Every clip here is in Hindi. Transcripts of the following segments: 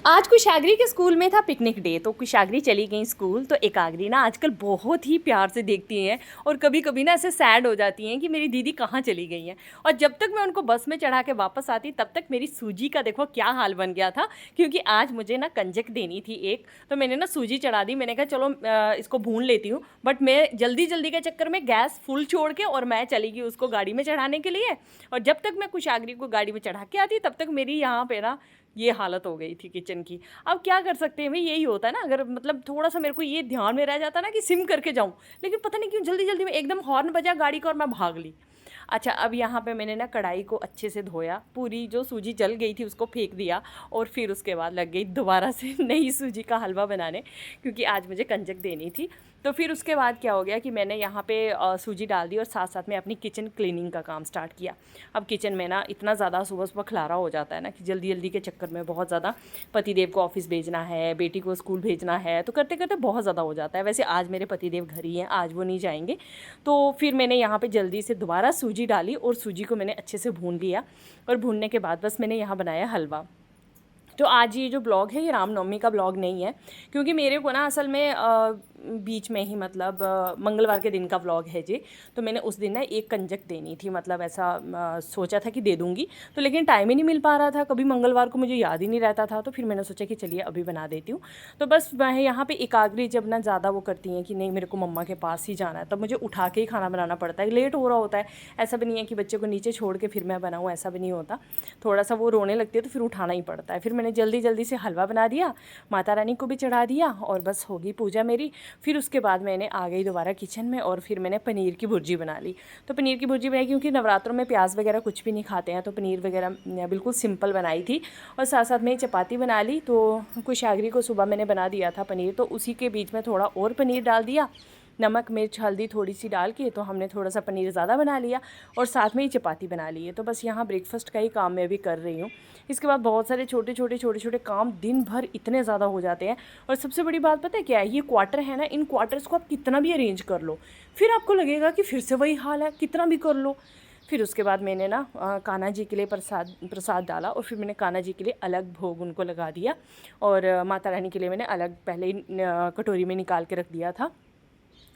आज कुशाग्री के स्कूल में था पिकनिक डे, तो कुशाग्री चली गई स्कूल। तो एकाग्री ना आजकल बहुत ही प्यार से देखती हैं और कभी कभी ना ऐसे सैड हो जाती हैं कि मेरी दीदी कहाँ चली गई हैं। और जब तक मैं उनको बस में चढ़ा के वापस आती तब तक मेरी सूजी का देखो क्या हाल बन गया था, क्योंकि आज मुझे ना कंजक देनी थी एक। तो मैंने ना सूजी चढ़ा दी, मैंने कहा चलो इसको भून लेती हूँ। बट मैं जल्दी जल्दी के चक्कर में गैस फुल छोड़ के और मैं चली गई उसको गाड़ी में चढ़ाने के लिए। और जब तक मैं कुशाग्री को गाड़ी में चढ़ा के आती तब तक मेरी यहाँ पे ना ये हालत हो गई थी किचन की। अब क्या कर सकते हैं भाई, यही होता है ना। अगर मतलब थोड़ा सा मेरे को ये ध्यान में रह जाता ना कि सिम करके जाऊं, लेकिन पता नहीं क्यों जल्दी जल्दी में एकदम हॉर्न बजा गाड़ी का और मैं भाग ली। अच्छा, अब यहाँ पे मैंने ना कढ़ाई को अच्छे से धोया, पूरी जो सूजी जल गई थी उसको फेंक दिया और फिर उसके बाद लग गई दोबारा से नई सूजी का हलवा बनाने, क्योंकि आज मुझे कंजक देनी थी। तो फिर उसके बाद क्या हो गया कि मैंने यहाँ पे सूजी डाल दी और साथ साथ में अपनी किचन क्लीनिंग का काम स्टार्ट किया। अब किचन में ना इतना ज़्यादा सुबह सुबह खलारा हो जाता है ना कि जल्दी जल्दी के चक्कर में बहुत ज़्यादा पतिदेव को ऑफिस भेजना है, बेटी को स्कूल भेजना है, तो करते करते बहुत ज़्यादा हो जाता है। वैसे आज मेरे पतिदेव घर ही हैं, आज वो नहीं जाएंगे। तो फिर मैंने यहाँ पे जल्दी से दोबारा सूजी डाली और सूजी को मैंने अच्छे से भून लिया। और भूनने के बाद बस मैंने यहाँ बनाया हलवा। तो आज ये जो ब्लॉग है ये रामनवमी का ब्लॉग नहीं है, क्योंकि मेरे को ना असल में बीच में ही मतलब मंगलवार के दिन का व्लॉग है जी। तो मैंने उस दिन ना एक कंजक देनी थी, मतलब ऐसा सोचा था कि दे दूँगी, तो लेकिन टाइम ही नहीं मिल पा रहा था। कभी मंगलवार को मुझे याद ही नहीं रहता था, तो फिर मैंने सोचा कि चलिए अभी बना देती हूँ। तो बस मैं यहाँ पे एकाग्री जब ना ज़्यादा वो करती हैं कि नहीं मेरे को मम्मा के पास ही जाना है, तब मुझे उठा के ही खाना बनाना पड़ता है। लेट हो रहा होता है, ऐसा भी नहीं है कि बच्चे को नीचे छोड़ के फिर मैं बनाऊँ, ऐसा भी नहीं होता। थोड़ा सा वो रोने लगती है तो फिर उठाना ही पड़ता है। फिर मैंने जल्दी जल्दी से हलवा बना दिया, माता रानी को भी चढ़ा दिया और बस होगी पूजा मेरी। फिर उसके बाद मैंने आ गई दोबारा किचन में और फिर मैंने पनीर की भुर्जी बना ली। तो पनीर की भुर्जी बनाई क्योंकि नवरात्रों में प्याज वगैरह कुछ भी नहीं खाते हैं, तो पनीर वगैरह बिल्कुल सिंपल बनाई थी। और साथ साथ में चपाती बना ली। तो कुशाग्री को सुबह मैंने बना दिया था पनीर, तो उसी के बीच में थोड़ा और पनीर डाल दिया, नमक मिर्च हल्दी थोड़ी सी डाल के। तो हमने थोड़ा सा पनीर ज़्यादा बना लिया और साथ में ही चपाती बना ली है। तो बस यहाँ ब्रेकफास्ट का ही काम मैं भी कर रही हूँ। इसके बाद बहुत सारे छोटे छोटे काम दिन भर इतने ज़्यादा हो जाते हैं। और सबसे बड़ी बात पता है क्या है, ये क्वार्टर है ना, इन क्वार्टर्स को आप कितना भी अरेंज कर लो फिर आपको लगेगा कि फिर से वही हाल है, कितना भी कर लो। फिर उसके बाद मैंने ना कान्हा जी के लिए प्रसाद डाला और फिर मैंने कान्हा जी के लिए अलग भोग उनको लगा दिया। और माता रानी के लिए मैंने अलग पहले ही कटोरी में निकाल के रख दिया था।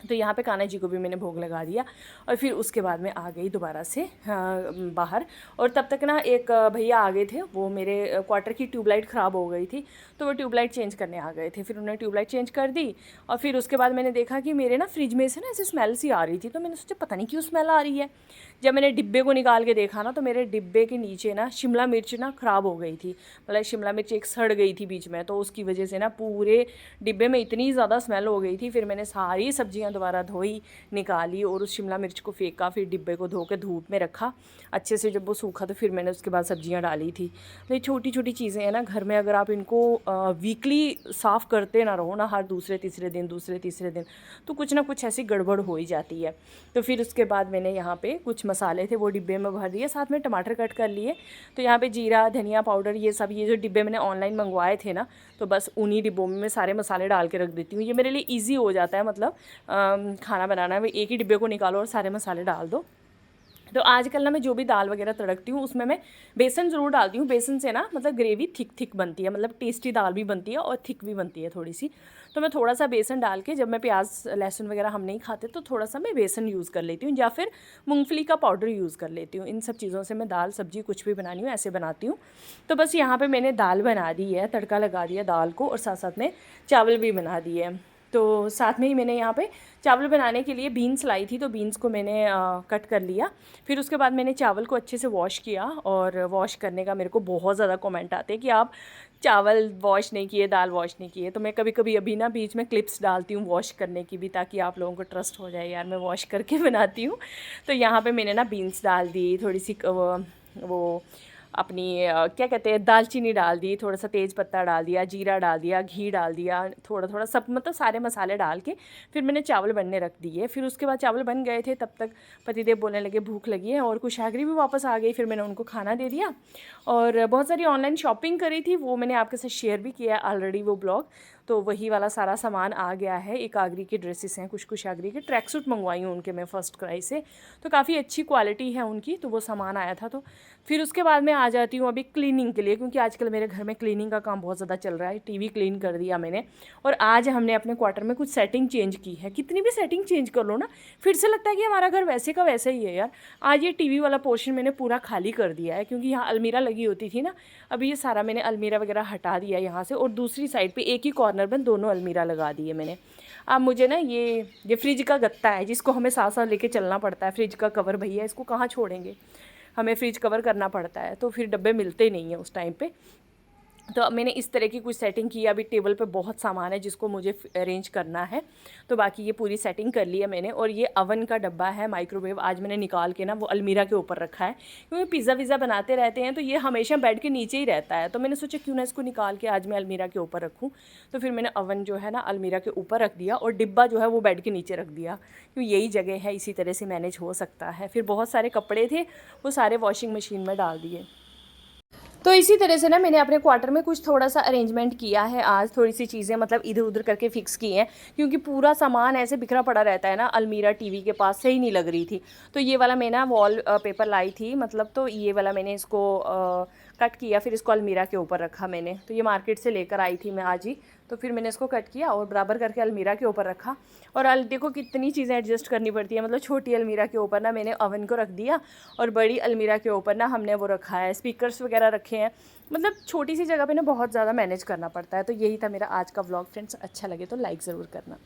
तो यहाँ पे कान्हा जी को भी मैंने भोग लगा दिया। और फिर उसके बाद मैं आ गई दोबारा से बाहर। और तब तक ना एक भैया आ गए थे, वो मेरे क्वार्टर की ट्यूबलाइट ख़राब हो गई थी, तो वो ट्यूबलाइट चेंज करने आ गए थे। फिर उन्होंने ट्यूबलाइट चेंज कर दी। और फिर उसके बाद मैंने देखा कि मेरे ना फ्रिज में से ना ऐसी स्मेल सी आ रही थी, तो मैंने सोचा पता नहीं क्यों स्मेल आ रही है। जब मैंने डिब्बे को निकाल के देखा ना, तो मेरे डिब्बे के नीचे ना शिमला मिर्च ना ख़राब हो गई थी, मतलब शिमला मिर्च एक सड़ गई थी बीच में, तो उसकी वजह से ना पूरे डिब्बे में इतनी ज़्यादा स्मेल हो गई थी। फिर मैंने सारी सब्जियां दोबारा धोई, निकाली और उस शिमला मिर्च को फेंका, फिर डिब्बे को धो के धूप में रखा अच्छे से। जब वो सूखा तो फिर मैंने उसके बाद सब्जियां डाली थी। तो ये छोटी छोटी चीज़ें हैं ना घर में, अगर आप इनको वीकली साफ़ करते ना रहो ना, हर दूसरे तीसरे दिन, तो कुछ ना कुछ ऐसी गड़बड़ हो ही जाती है। तो फिर उसके बाद मैंने यहाँ पे कुछ मसाले थे वो डिब्बे में भर दिए, साथ में टमाटर कट कर लिए। तो यहाँ पे जीरा धनिया पाउडर ये सब, ये जो डिब्बे मैंने ऑनलाइन मंगवाए थे ना, तो बस उन्हीं डिब्बों में मैं सारे मसाले डाल के रख देती हूँ। ये मेरे लिए ईजी हो जाता है, मतलब खाना बनाना में एक ही डिब्बे को निकालो और सारे मसाले डाल दो। तो आजकल ना मैं जो भी दाल वगैरह तड़कती हूँ उसमें मैं बेसन ज़रूर डालती हूँ। बेसन से ना मतलब ग्रेवी थिक बनती है, मतलब टेस्टी दाल भी बनती है और थिक भी बनती है थोड़ी सी। तो मैं थोड़ा सा बेसन डाल के, जब मैं प्याज लहसुन वगैरह हम नहीं खाते तो थोड़ा सा मैं बेसन यूज़ कर लेती हूँ, या फिर मूंगफली का पाउडर यूज़ कर लेती हूँ। इन सब चीज़ों से मैं दाल सब्जी कुछ भी बनानी हूँ ऐसे बनाती हूँ। तो बस यहाँ पर मैंने दाल बना दी है, तड़का लगा दिया दाल को, और साथ साथ में चावल भी बना दिए। तो साथ में ही मैंने यहाँ पे चावल बनाने के लिए बीन्स लाई थी, तो बीन्स को मैंने कट कर लिया। फिर उसके बाद मैंने चावल को अच्छे से वॉश किया, और वॉश करने का मेरे को बहुत ज़्यादा कमेंट आते हैं कि आप चावल वॉश नहीं किए, दाल वॉश नहीं किए। तो मैं कभी कभी अभी ना बीच में क्लिप्स डालती हूँ वॉश करने की भी, ताकि आप लोगों को ट्रस्ट हो जाए यार मैं वॉश करके बनाती हूँ। तो यहाँ पे मैंने ना बीन्स डाल दी, थोड़ी सी वो अपनी क्या कहते हैं दालचीनी डाल दी, थोड़ा सा तेज़ पत्ता डाल दिया, जीरा डाल दिया, घी डाल दिया, थोड़ा थोड़ा सब मतलब सारे मसाले डाल के फिर मैंने चावल बनने रख दिए। फिर उसके बाद चावल बन गए थे, तब तक पतिदेव बोलने लगे भूख लगी है, और कुशाग्री भी वापस आ गई। फिर मैंने उनको खाना दे दिया। और बहुत सारी ऑनलाइन शॉपिंग करी थी, वो मैंने आपके साथ शेयर भी किया है ऑलरेडी वो ब्लॉग। तो वही वाला सारा सामान आ गया है। एकाग्री की ड्रेसेस हैं, कुछ कुशाग्री के ट्रैक सूट मंगवाई हूँ उनके मैं फ़र्स्ट क्राई से, तो काफ़ी अच्छी क्वालिटी है उनकी, तो वो सामान आया था। तो फिर उसके बाद मैं आ जाती हूँ अभी क्लीनिंग के लिए, क्योंकि आजकल मेरे घर में क्लीनिंग का काम बहुत ज़्यादा चल रहा है। टीवी क्लीन कर दिया मैंने, और आज हमने अपने क्वार्टर में कुछ सेटिंग चेंज की है। कितनी भी सेटिंग चेंज कर लो ना, फिर से लगता है कि हमारा घर वैसे का वैसा ही है यार। आज ये टीवी वाला पोर्शन मैंने पूरा खाली कर दिया है, क्योंकि यहाँ अलमीरा लगी होती थी ना, अभी ये सारा मैंने अलमीरा वगैरह हटा दिया यहाँ से, और दूसरी साइड पे एक ही कॉर्नर में दोनों अलमीरा लगा दिए मैंने। अब मुझे ना ये फ्रिज का गत्ता है जिसको हमें साथ साथ लेके चलना पड़ता है। फ्रिज का कवर भैया, इसको कहाँ छोड़ेंगे, हमें फ्रिज कवर करना पड़ता है, तो फिर डब्बे मिलते नहीं हैं उस टाइम पे। तो अब मैंने इस तरह की कुछ सेटिंग की। अभी टेबल पे बहुत सामान है जिसको मुझे अरेंज करना है, तो बाकी ये पूरी सेटिंग कर ली है मैंने। और ये अवन का डब्बा है, माइक्रोवेव, आज मैंने निकाल के ना वो अलमीरा के ऊपर रखा है, क्योंकि पिज़्ज़ा विज़्ज़ा बनाते रहते हैं तो ये हमेशा बेड के नीचे ही रहता है। तो मैंने सोचा क्यों ना इसको निकाल के आज मैं अलमीरा के ऊपर रखूँ। तो फिर मैंने अवन जो है ना अलमीरा के ऊपर रख दिया, और डिब्बा जो है वो बेड के नीचे रख दिया, क्योंकि यही जगह है, इसी तरह से मैनेज हो सकता है। फिर बहुत सारे कपड़े थे, वो सारे वॉशिंग मशीन में डाल दिए। तो इसी तरह से ना मैंने अपने क्वार्टर में कुछ थोड़ा सा अरेंजमेंट किया है आज, थोड़ी सी चीज़ें मतलब इधर उधर करके फ़िक्स की हैं, क्योंकि पूरा सामान ऐसे बिखरा पड़ा रहता है ना, अलमीरा टीवी के पास सही नहीं लग रही थी। तो ये वाला मैं ना वॉल पेपर लाई थी मतलब, तो ये वाला मैंने इसको कट किया, फिर इसको अलमीरा के ऊपर रखा मैंने। तो ये मार्केट से लेकर आई थी मैं आज ही, तो फिर मैंने इसको कट किया और बराबर करके अलमीरा के ऊपर रखा। और देखो कितनी चीज़ें एडजस्ट करनी पड़ती है, मतलब छोटी अलमीरा के ऊपर ना मैंने ओवन को रख दिया, और बड़ी अलमीरा के ऊपर ना हमने वो रखा है, स्पीकर्स वगैरह रखे हैं। मतलब छोटी सी जगह पे ना बहुत ज़्यादा मैनेज करना पड़ता है। तो यही था मेरा आज का व्लॉग फ्रेंड्स, अच्छा लगे तो लाइक ज़रूर करना।